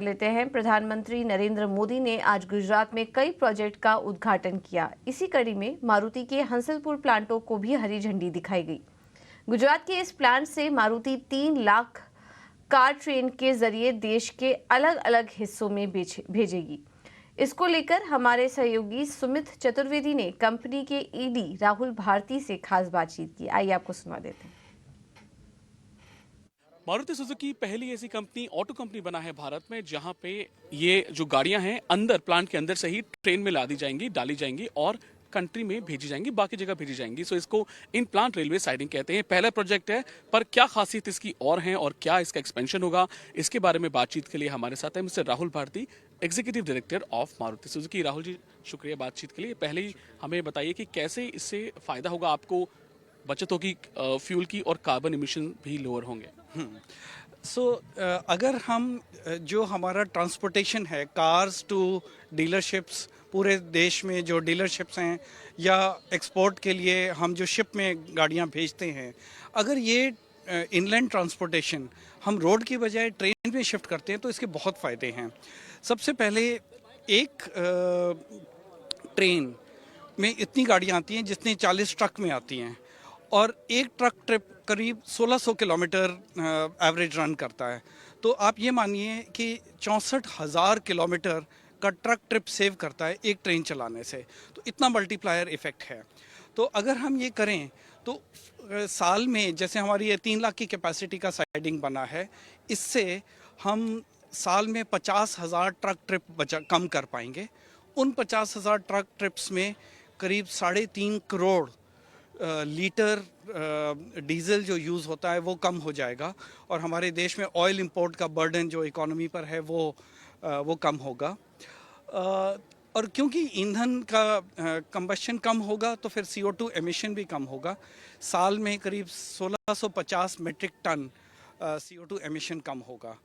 लेते हैं। प्रधानमंत्री नरेंद्र मोदी ने आज गुजरात में कई प्रोजेक्ट का उद्घाटन किया। इसी कड़ी में मारुति के हंसलपुर प्लांटों को भी हरी झंडी दिखाई गई। गुजरात के इस प्लांट से मारुति 3 लाख कार ट्रेन के जरिए देश के अलग अलग हिस्सों में भेजेगी। इसको लेकर हमारे सहयोगी सुमित चतुर्वेदी ने कंपनी के ईडी राहुल भारती से खास बातचीत की। आइए आपको सुना देते हैं। मारुति सुजुकी पहली ऐसी कंपनी, ऑटो कंपनी बना है भारत में जहां पे ये जो गाड़ियां हैं अंदर प्लांट के अंदर से ही ट्रेन में लादी जाएंगी, डाली जाएंगी और कंट्री में भेजी जाएंगी, बाकी जगह भेजी जाएंगी। सो इसको इन प्लांट रेलवे साइडिंग कहते हैं। पहला प्रोजेक्ट है, पर क्या खासियत इसकी और है और क्या इसका एक्सपेंशन होगा, इसके बारे में बातचीत के लिए हमारे साथ है mister Rahul Bharti, executive director of Maruti Suzuki. Rahul ji, शुक्रिया बातचीत के लिए। पहले ही हमें बताइए कि कैसे इससे फायदा होगा आपको, बचत होगी फ्यूल की और कार्बन इमिशन भी लोअर होंगे। अगर हम जो हमारा ट्रांसपोर्टेशन है कार्स टू डीलरशिप्स, पूरे देश में जो डीलरशिप्स हैं या एक्सपोर्ट के लिए हम जो शिप में गाड़ियां भेजते हैं, अगर ये इनलैंड ट्रांसपोर्टेशन हम रोड की बजाय ट्रेन में शिफ्ट करते हैं तो इसके बहुत फ़ायदे हैं। सबसे पहले एक ट्रेन में इतनी गाड़ियां आती हैं जितनी 40 ट्रक में आती हैं और एक ट्रक ट्रिप करीब 1600 किलोमीटर एवरेज रन करता है। तो आप ये मानिए कि 64,000 किलोमीटर का ट्रक ट्रिप सेव करता है एक ट्रेन चलाने से। तो इतना मल्टीप्लायर इफ़ेक्ट है। तो अगर हम ये करें तो साल में, जैसे हमारी ये 3 लाख की कैपेसिटी का साइडिंग बना है, इससे हम साल में 50,000 ट्रक ट्रिप कम कर पाएंगे। उन 50,000 ट्रक ट्रिप्स में करीब 3.5 करोड़ लीटर डीजल जो यूज़ होता है वो कम हो जाएगा और हमारे देश में ऑयल इंपोर्ट का बर्डन जो इकोनॉमी पर है वो कम होगा। और क्योंकि ईंधन का कंबशन कम होगा तो फिर CO2 एमिशन भी कम होगा। साल में करीब 1650 मेट्रिक टन CO2 एमिशन कम होगा।